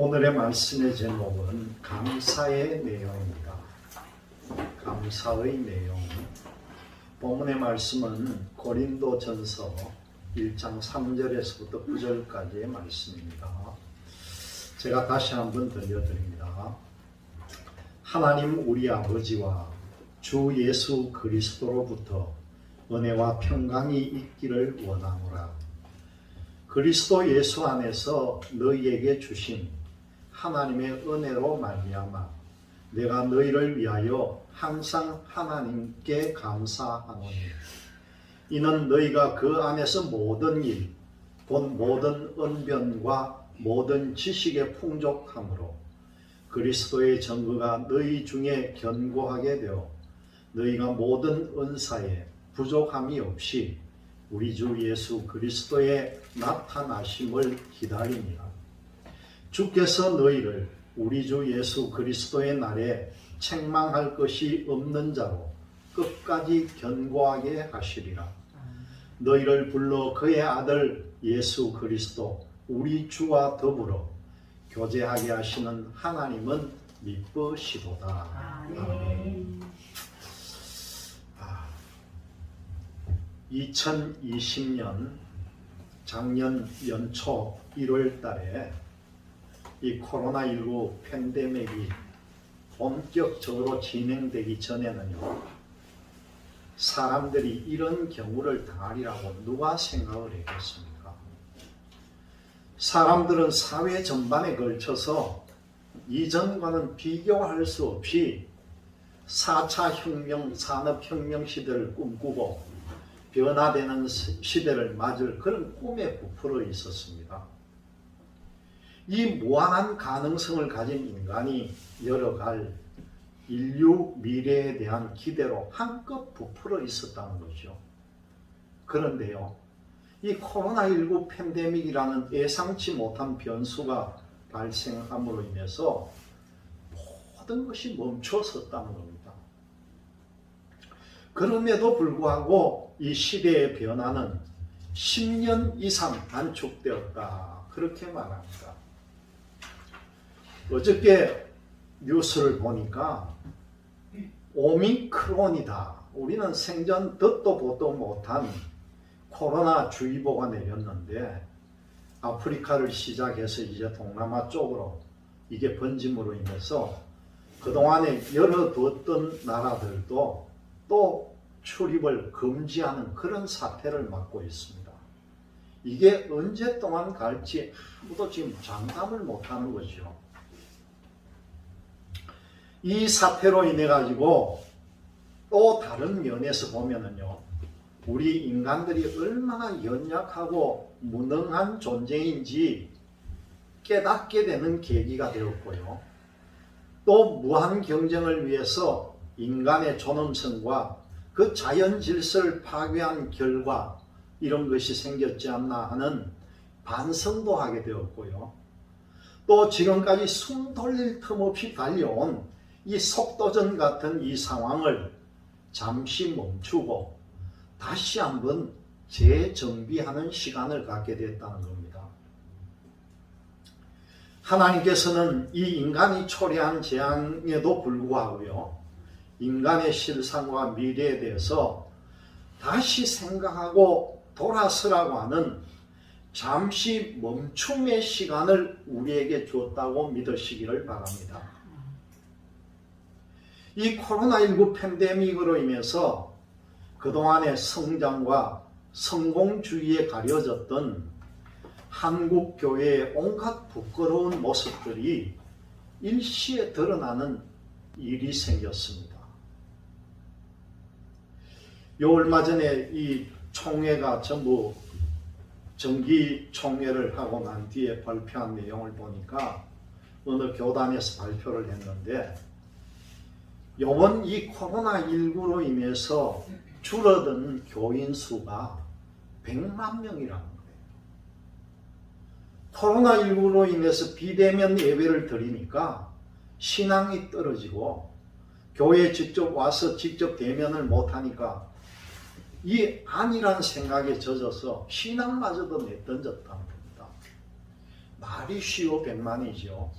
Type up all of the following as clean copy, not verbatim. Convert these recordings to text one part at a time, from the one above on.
오늘의 말씀의 제목은 감사의 내용입니다. 감사의 내용. 본문의 말씀은 고린도전서 1장 3절에서부터 9절까지의 말씀입니다. 제가 다시 한번 들려드립니다. 하나님 우리 아버지와 주 예수 그리스도로부터 은혜와 평강이 있기를 원하노라. 그리스도 예수 안에서 너희에게 주신 하나님의 은혜로 말미암아 내가 너희를 위하여 항상 하나님께 감사하노니 이는 너희가 그 안에서 모든 일, 곧 모든 언변과 모든 지식의 풍족함으로 그리스도의 전거가 너희 중에 견고하게 되어 너희가 모든 은사에 부족함이 없이 우리 주 예수 그리스도의 나타나심을 기다립니다. 주께서 너희를 우리 주 예수 그리스도의 날에 책망할 것이 없는 자로 끝까지 견고하게 하시리라. 너희를 불러 그의 아들 예수 그리스도 우리 주와 더불어 교제하게 하시는 하나님은 미쁘시도다. 아멘. 2020년 작년 연초 1월 달에 이 코로나19 팬데믹이 본격적으로 진행되기 전에는요, 사람들이 이런 경우를 당하리라고 누가 생각을 했겠습니까? 사람들은 사회 전반에 걸쳐서 이전과는 비교할 수 없이 4차 혁명, 산업혁명 시대를 꿈꾸고 변화되는 시대를 맞을 그런 꿈에 부풀어 있었습니다. 이 무한한 가능성을 가진 인간이 열어갈 인류 미래에 대한 기대로 한껏 부풀어 있었다는 거죠. 그런데요, 이 코로나19 팬데믹이라는 예상치 못한 변수가 발생함으로 인해서 모든 것이 멈춰섰다는 겁니다. 그럼에도 불구하고 이 시대의 변화는 10년 이상 단축되었다. 그렇게 말합니다. 어저께 뉴스를 보니까 오미크론이다. 우리는 생전 듣도 보도 못한 코로나 주의보가 내렸는데 아프리카를 시작해서 이제 동남아 쪽으로 이게 번짐으로 인해서 그동안에 열어두었던 나라들도 또 출입을 금지하는 그런 사태를 맞고 있습니다. 이게 언제 동안 갈지 아무도 지금 장담을 못하는 거죠. 이 사태로 인해 가지고 또 다른 면에서 보면은요, 우리 인간들이 얼마나 연약하고 무능한 존재인지 깨닫게 되는 계기가 되었고요. 또 무한 경쟁을 위해서 인간의 존엄성과 그 자연 질서를 파괴한 결과 이런 것이 생겼지 않나 하는 반성도 하게 되었고요. 또 지금까지 숨 돌릴 틈 없이 달려온 이 속도전 같은 이 상황을 잠시 멈추고 다시 한번 재정비하는 시간을 갖게 됐다는 겁니다. 하나님께서는 이 인간이 초래한 재앙에도 불구하고요, 인간의 실상과 미래에 대해서 다시 생각하고 돌아서라고 하는 잠시 멈춤의 시간을 우리에게 주었다고 믿으시기를 바랍니다. 이 코로나19 팬데믹으로 인해서 그동안의 성장과 성공주의에 가려졌던 한국 교회의 온갖 부끄러운 모습들이 일시에 드러나는 일이 생겼습니다. 요 얼마 전에 이 총회가 전부 정기 총회를 하고 난 뒤에 발표한 내용을 보니까 어느 교단에서 발표를 했는데, 요번 이 코로나19로 인해서 줄어든 교인 수가 100만 명이라는 거예요. 코로나19로 인해서 비대면 예배를 드리니까 신앙이 떨어지고 교회에 직접 와서 직접 대면을 못하니까 이 아니란 생각에 젖어서 신앙마저도 내던졌다는 겁니다. 말이 쉬워 100만이죠.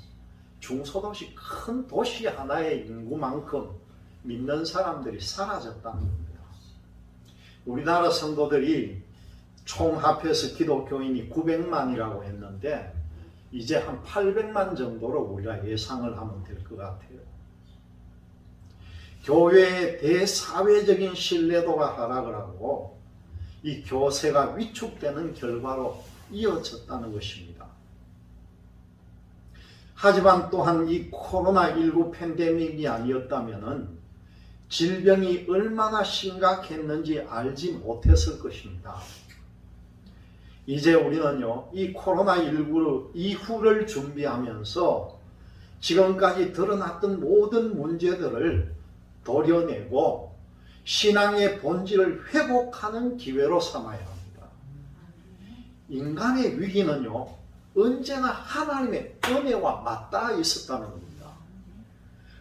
중소도시 큰 도시 하나의 인구만큼 믿는 사람들이 사라졌다는 겁니다. 우리나라 성도들이 총 합해서 기독교인이 900만이라고 했는데 이제 한 800만 정도로 우리가 예상을 하면 될 것 같아요. 교회의 대사회적인 신뢰도가 하락을 하고 이 교세가 위축되는 결과로 이어졌다는 것입니다. 하지만 또한 이 코로나19 팬데믹이 아니었다면 질병이 얼마나 심각했는지 알지 못했을 것입니다. 이제 우리는요, 이 코로나19 이후를 준비하면서 지금까지 드러났던 모든 문제들을 도려내고 신앙의 본질을 회복하는 기회로 삼아야 합니다. 인간의 위기는요, 언제나 하나님의 은혜와 맞닿아 있었다는 겁니다.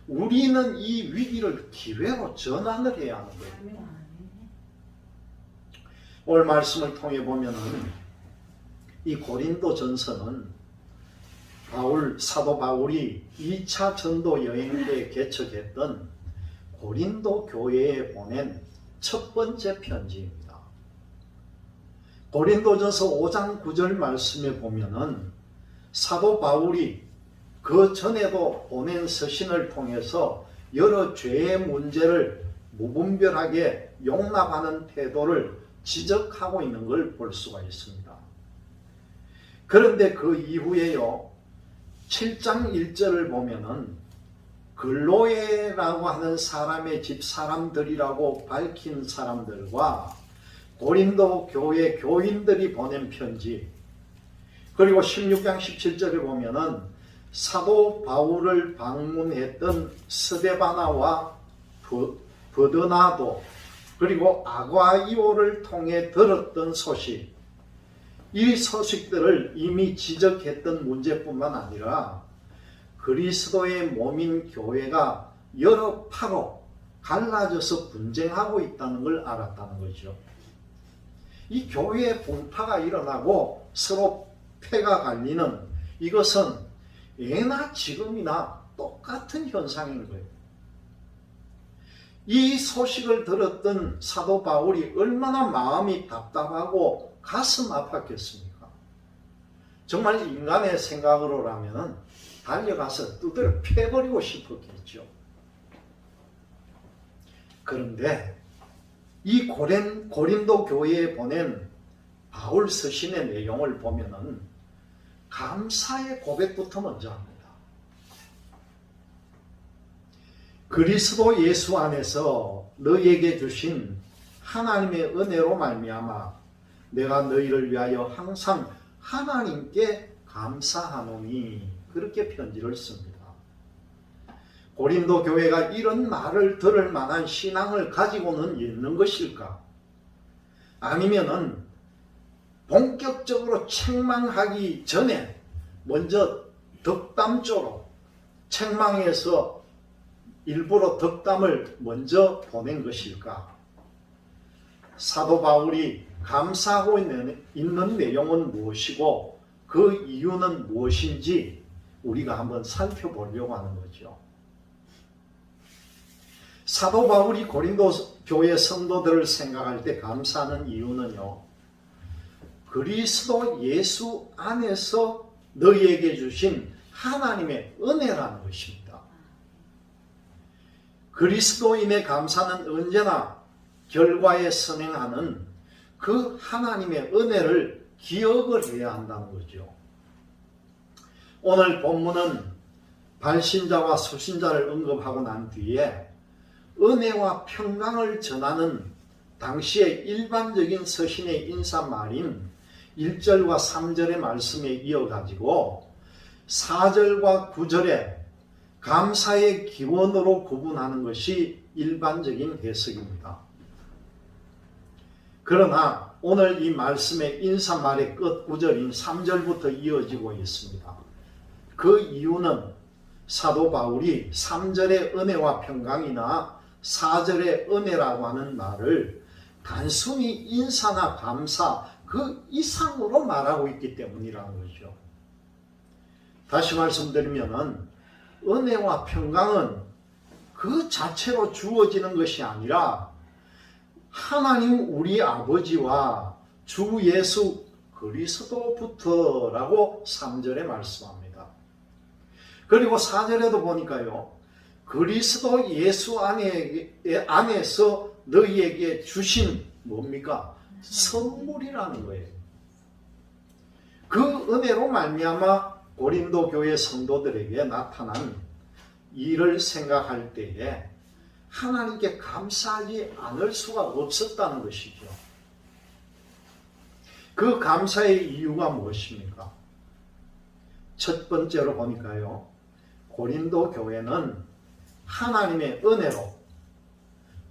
우리는 이 위기를 기회로 전환을 해야 하는 거예요. 오늘 말씀을 통해 보면은 이 고린도 전서는 사도 바울이 2차 전도 여행 때 개척했던 고린도 교회에 보낸 첫 번째 편지입니다. 고린도전서 5장 9절 말씀에 보면은 사도 바울이 그 전에도 보낸 서신을 통해서 여러 죄의 문제를 무분별하게 용납하는 태도를 지적하고 있는 걸 볼 수가 있습니다. 그런데 그 이후에요, 7장 1절을 보면은 글로에라고 하는 사람의 집 사람들이라고 밝힌 사람들과 고린도 교회 교인들이 보낸 편지, 그리고 16장 17절에 보면은 사도 바울을 방문했던 스데바나와 버드나도 그리고 아과이오를 통해 들었던 소식, 이 소식들을 이미 지적했던 문제뿐만 아니라 그리스도의 몸인 교회가 여러 파로 갈라져서 분쟁하고 있다는 걸 알았다는 거죠. 이 교회에 분파가 일어나고 서로 패가 갈리는 이것은 예나 지금이나 똑같은 현상인 거예요. 이 소식을 들었던 사도 바울이 얼마나 마음이 답답하고 가슴 아팠겠습니까? 정말 인간의 생각으로라면 달려가서 두드려 패버리고 싶었겠죠. 그런데 이 고린도 교회에 보낸 바울 서신의 내용을 보면은 감사의 고백부터 먼저 합니다. 그리스도 예수 안에서 너희에게 주신 하나님의 은혜로 말미암아 내가 너희를 위하여 항상 하나님께 감사하노니, 그렇게 편지를 씁니다. 고린도 교회가 이런 말을 들을 만한 신앙을 가지고는 있는 것일까? 아니면은 본격적으로 책망하기 전에 먼저 덕담조로 책망해서 일부러 덕담을 먼저 보낸 것일까? 사도 바울이 감사하고 있는 내용은 무엇이고 그 이유는 무엇인지 우리가 한번 살펴보려고 하는 거죠. 사도 바울이 고린도 교회 성도들을 생각할 때 감사하는 이유는요, 그리스도 예수 안에서 너희에게 주신 하나님의 은혜라는 것입니다. 그리스도인의 감사는 언제나 결과에 선행하는 그 하나님의 은혜를 기억을 해야 한다는 거죠. 오늘 본문은 발신자와 수신자를 언급하고 난 뒤에 은혜와 평강을 전하는 당시의 일반적인 서신의 인사말인 1절과 3절의 말씀에 이어가지고 4절과 9절에 감사의 기원으로 구분하는 것이 일반적인 해석입니다. 그러나 오늘 이 말씀의 인사말의 끝 구절인 3절부터 이어지고 있습니다. 그 이유는 사도 바울이 3절의 은혜와 평강이나 4절의 은혜라고 하는 말을 단순히 인사나 감사 그 이상으로 말하고 있기 때문이라는 거죠. 다시 말씀드리면은 은혜와 평강은 그 자체로 주어지는 것이 아니라 하나님 우리 아버지와 주 예수 그리스도부터라고 3절에 말씀합니다. 그리고 4절에도 보니까요, 그리스도 예수 안에서 너희에게 주신 뭡니까? 선물이라는 거예요. 그 은혜로 말미암아 고린도 교회 성도들에게 나타난 일을 생각할 때에 하나님께 감사하지 않을 수가 없었다는 것이죠. 그 감사의 이유가 무엇입니까? 첫 번째로 보니까요, 고린도 교회는 하나님의 은혜로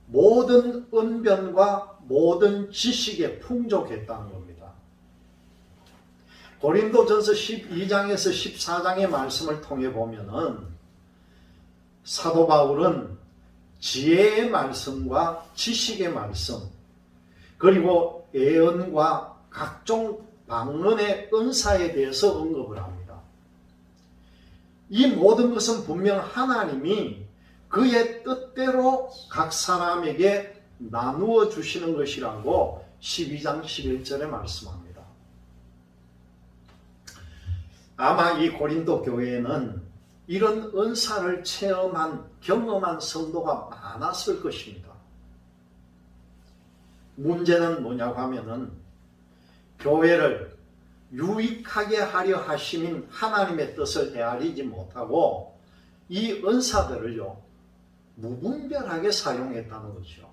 모든 언변과 모든 지식에 풍족했다는 겁니다. 고린도전서 12장에서 14장의 말씀을 통해 보면은 사도 바울은 지혜의 말씀과 지식의 말씀, 그리고 예언과 각종 방언의 은사에 대해서 언급을 합니다. 이 모든 것은 분명 하나님이 그의 뜻대로 각 사람에게 나누어 주시는 것이라고 12장 11절에 말씀합니다. 아마 이 고린도 교회에는 이런 은사를 경험한 성도가 많았을 것입니다. 문제는 뭐냐고 하면은 교회를 유익하게 하려 하심인 하나님의 뜻을 헤아리지 못하고 이 은사들을요, 무분별하게 사용했다는 거죠.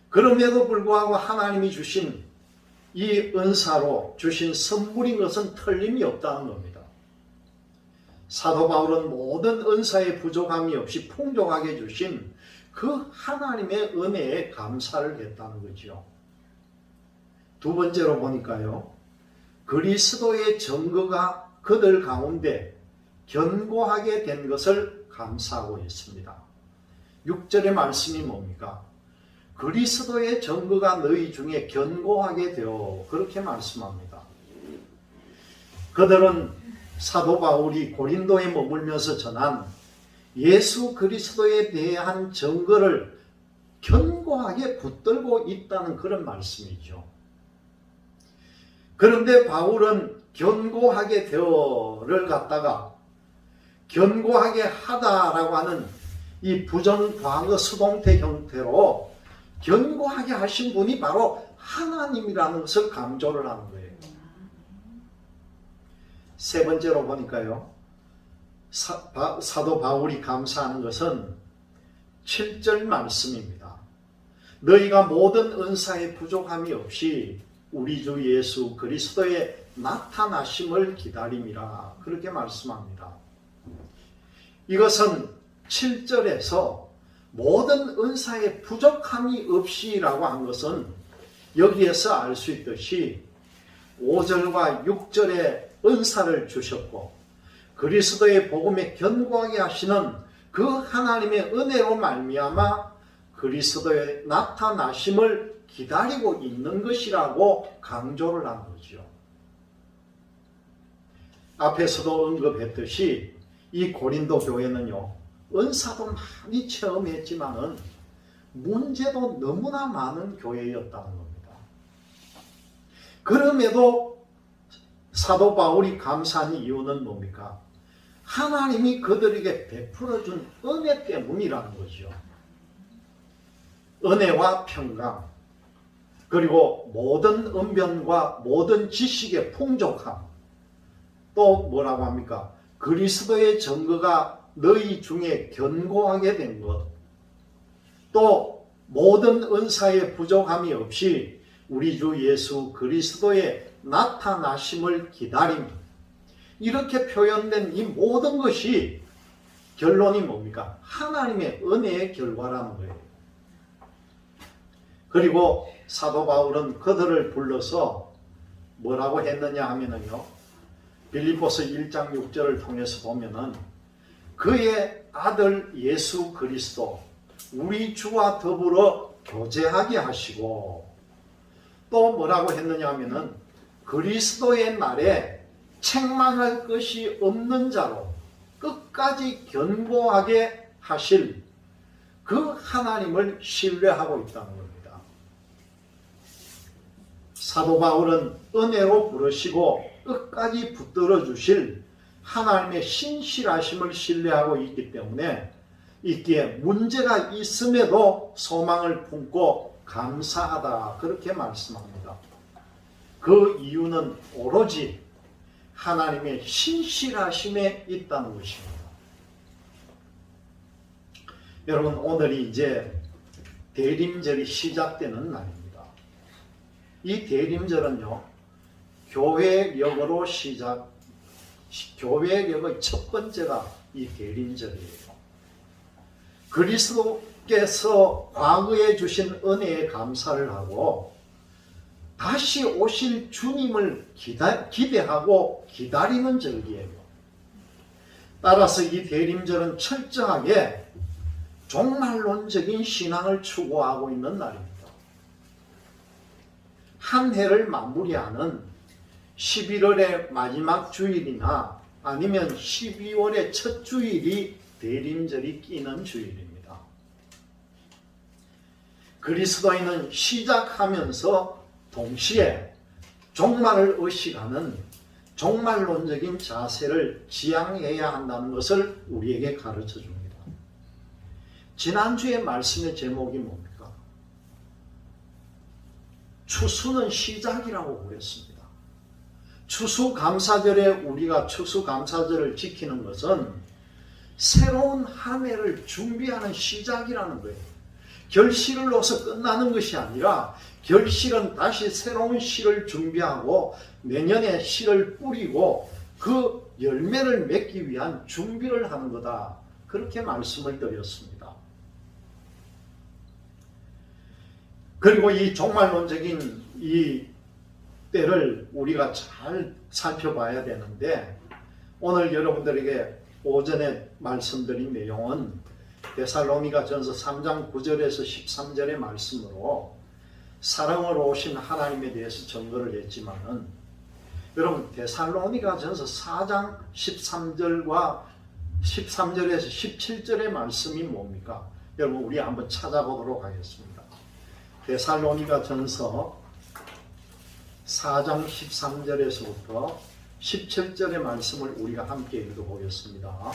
그럼에도 불구하고 하나님이 주신 이 은사로 주신 선물인 것은 틀림이 없다는 겁니다. 사도 바울은 모든 은사의 부족함이 없이 풍족하게 주신 그 하나님의 은혜에 감사를 했다는 거죠. 두 번째로 보니까요, 그리스도의 증거가 그들 가운데 견고하게 된 것을 감사하고 있습니다. 6절의 말씀이 뭡니까? 그리스도의 증거가 너희 중에 견고하게 되어, 그렇게 말씀합니다. 그들은 사도 바울이 고린도에 머물면서 전한 예수 그리스도에 대한 증거를 견고하게 붙들고 있다는 그런 말씀이죠. 그런데 바울은 견고하게 되어를 갖다가 견고하게 하다라고 하는 이 부정과거 수동태 형태로 견고하게 하신 분이 바로 하나님이라는 것을 강조를 하는 거예요. 세 번째로 보니까요, 사도 바울이 감사하는 것은 7절 말씀입니다. 너희가 모든 은사의 부족함이 없이 우리 주 예수 그리스도의 나타나심을 기다림이라, 그렇게 말씀합니다. 이것은 7절에서 모든 은사의 부족함이 없이라고 한 것은 여기에서 알 수 있듯이 5절과 6절에 은사를 주셨고 그리스도의 복음에 견고하게 하시는 그 하나님의 은혜로 말미암아 그리스도의 나타나심을 기다리고 있는 것이라고 강조를 한 거죠. 앞에서도 언급했듯이 이 고린도 교회는요, 은사도 많이 체험했지만은 문제도 너무나 많은 교회였다는 겁니다. 그럼에도 사도 바울이 감사한 이유는 뭡니까? 하나님이 그들에게 베풀어준 은혜 때문이라는 거죠. 은혜와 평강, 그리고 모든 언변과 모든 지식의 풍족함, 또 뭐라고 합니까? 그리스도의 증거가 너희 중에 견고하게 된 것, 또 모든 은사의 부족함이 없이 우리 주 예수 그리스도의 나타나심을 기다림, 이렇게 표현된 이 모든 것이 결론이 뭡니까? 하나님의 은혜의 결과라는 거예요. 그리고 사도 바울은 그들을 불러서 뭐라고 했느냐 하면은요, 빌립보서 1장 6절을 통해서 보면은 그의 아들 예수 그리스도 우리 주와 더불어 교제하게 하시고, 또 뭐라고 했느냐 하면은 그리스도의 날에 책망할 것이 없는 자로 끝까지 견고하게 하실 그 하나님을 신뢰하고 있다는 겁니다. 사도 바울은 은혜로 부르시고 끝까지 붙들어 주실 하나님의 신실하심을 신뢰하고 있기 때문에 있기에 문제가 있음에도 소망을 품고 감사하다 그렇게 말씀합니다. 그 이유는 오로지 하나님의 신실하심에 있다는 것입니다. 여러분, 오늘이 이제 대림절이 시작되는 날입니다. 이 대림절은요, 교회력의 첫 번째가 이 대림절이에요. 그리스도께서 과거에 주신 은혜에 감사를 하고 다시 오실 주님을 기대하고 기다리는 절기예요. 따라서 이 대림절은 철저하게 종말론적인 신앙을 추구하고 있는 날입니다. 한 해를 마무리하는 11월의 마지막 주일이나 아니면 12월의 첫 주일이 대림절이 끼는 주일입니다. 그리스도인은 시작하면서 동시에 종말을 의식하는 종말론적인 자세를 지향해야 한다는 것을 우리에게 가르쳐 줍니다. 지난주에 말씀의 제목이 뭡니까? 추수는 시작이라고 그랬습니다. 추수감사절에 우리가 추수감사절을 지키는 것은 새로운 한 해를 준비하는 시작이라는 거예요. 결실을 넣어서 끝나는 것이 아니라 결실은 다시 새로운 씨를 준비하고 내년에 씨를 뿌리고 그 열매를 맺기 위한 준비를 하는 거다. 그렇게 말씀을 드렸습니다. 그리고 이 종말론적인 이 때를 우리가 잘 살펴봐야 되는데 오늘 여러분들에게 오전에 말씀드린 내용은 데살로니가전서 3장 9절에서 13절의 말씀으로 사랑으로 오신 하나님에 대해서 증거를 했지만은 여러분 데살로니가전서 4장 13절과 13절에서 17절의 말씀이 뭡니까? 여러분 우리 한번 찾아보도록 하겠습니다. 데살로니가전서 4장 13절에서부터 17절의 말씀을 우리가 함께 읽어보겠습니다.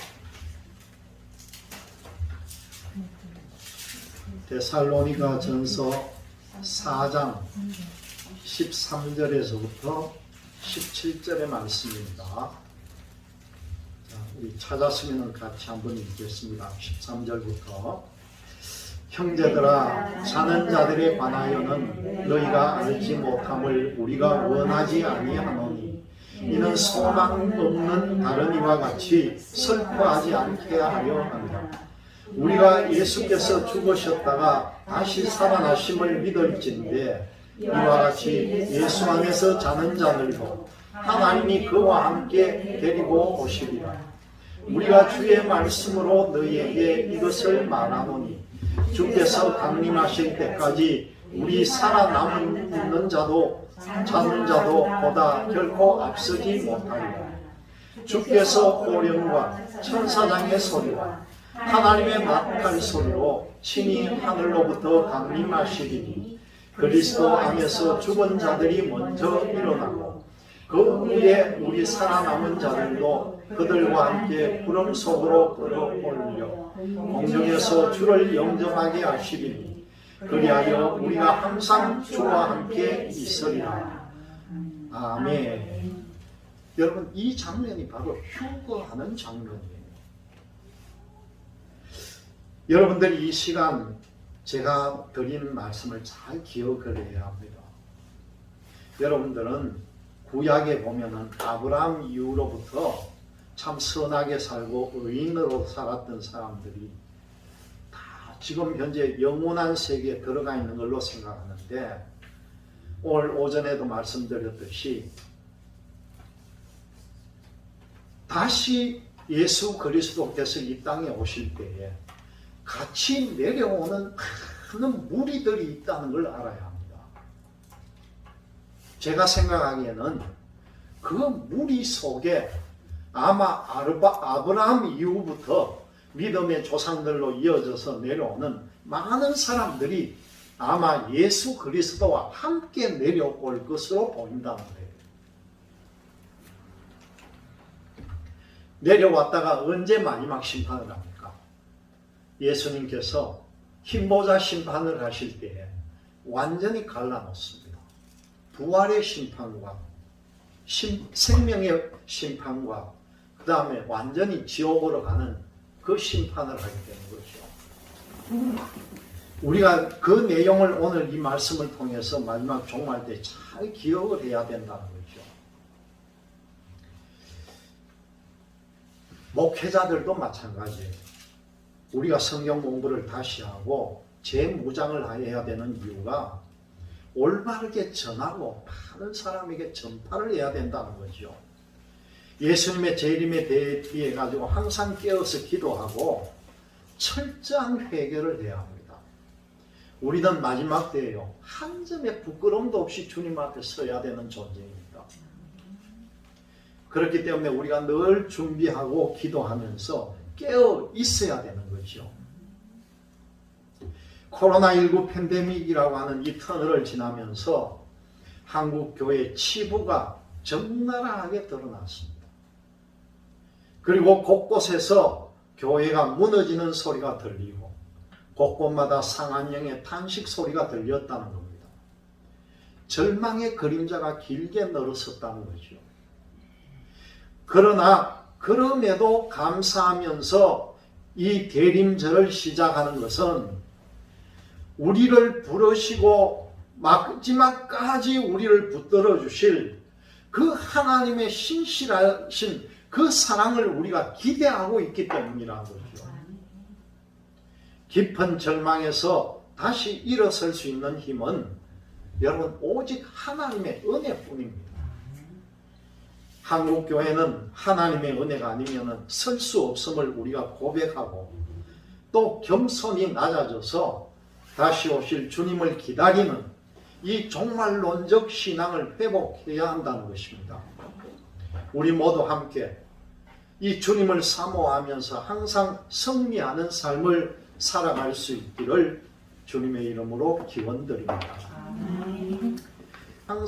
데살로니가전서 4장 13절에서부터 17절의 말씀입니다. 자, 우리 찾았으면 같이 한번 읽겠습니다. 13절부터 형제들아 자는 자들에 관하여는 너희가 알지 못함을 우리가 원하지 아니하노니 이는 소망 없는 다른 이와 같이 슬퍼하지 않게 하려 합니다. 우리가 예수께서 죽으셨다가 다시 살아나심을 믿을진데 이와 같이 예수 안에서 자는 자들도 하나님이 그와 함께 데리고 오시리라. 우리가 주의 말씀으로 너희에게 이것을 말하노니 주께서 강림하실 때까지 우리 살아남는 자도 자는 자도 보다 결코 앞서지 못하리라. 주께서 호령과 천사장의 소리와 하나님의 막할 소리로 친히 하늘로부터 강림하시리니 그리스도 안에서 죽은 자들이 먼저 일어나고 그 후에 우리 살아남은 자들도 그들과 함께 구름 속으로 끌어올려 공중에서 주를 영접하게 하시리니 그리하여 우리가 항상 주와 함께 있으리라. 아멘. 여러분 이 장면이 바로 휴거하는 장면이에요. 여러분들이 이 시간 제가 드린 말씀을 잘 기억을 해야 합니다. 여러분들은 구약에 보면은 아브라함 이후로부터 참 선하게 살고 의인으로 살았던 사람들이 다 지금 현재 영원한 세계에 들어가 있는 걸로 생각하는데 오늘 오전에도 말씀드렸듯이 다시 예수 그리스도께서 이 땅에 오실 때에 같이 내려오는 많은 무리들이 있다는 걸 알아야 합니다. 제가 생각하기에는 그 무리 속에 아마 아브라함 이후부터 믿음의 조상들로 이어져서 내려오는 많은 사람들이 아마 예수 그리스도와 함께 내려올 것으로 보인다는 거예요. 내려왔다가 언제 마지막 심판을 합니까? 예수님께서 흰보자 심판을 하실 때에 완전히 갈라놓습니다. 부활의 심판과 생명의 심판과 그 다음에 완전히 지옥으로 가는 그 심판을 하게 되는 거죠. 우리가 그 내용을 오늘 이 말씀을 통해서 마지막 종말 때 잘 기억을 해야 된다는 거죠. 목회자들도 마찬가지예요. 우리가 성경 공부를 다시 하고 재무장을 해야 되는 이유가 올바르게 전하고 많은 사람에게 전파를 해야 된다는 거죠. 예수님의 재림에 대비해 가지고 항상 깨어서 기도하고 철저한 회개를 해야 합니다. 우리는 마지막 때에요, 한 점의 부끄러움도 없이 주님 앞에 서야 되는 존재입니다. 그렇기 때문에 우리가 늘 준비하고 기도하면서 깨어 있어야 되는 거죠. 코로나19 팬데믹이라고 하는 이 터널을 지나면서 한국 교회 치부가 적나라하게 드러났습니다. 그리고 곳곳에서 교회가 무너지는 소리가 들리고 곳곳마다 상한령의 탄식 소리가 들렸다는 겁니다. 절망의 그림자가 길게 늘어섰다는 거죠. 그러나 그럼에도 감사하면서 이 대림절을 시작하는 것은 우리를 부르시고 마지막까지 우리를 붙들어 주실 그 하나님의 신실하신 그 사랑을 우리가 기대하고 있기 때문이라는 거죠. 깊은 절망에서 다시 일어설 수 있는 힘은 여러분 오직 하나님의 은혜뿐입니다. 한국교회는 하나님의 은혜가 아니면 설 수 없음을 우리가 고백하고 또 겸손히 낮아져서 다시 오실 주님을 기다리는 이 종말론적 신앙을 회복해야 한다는 것입니다. 우리 모두 함께 이 주님을 사모하면서 항상 승리하는 삶을 살아갈 수 있기를 주님의 이름으로 기원드립니다.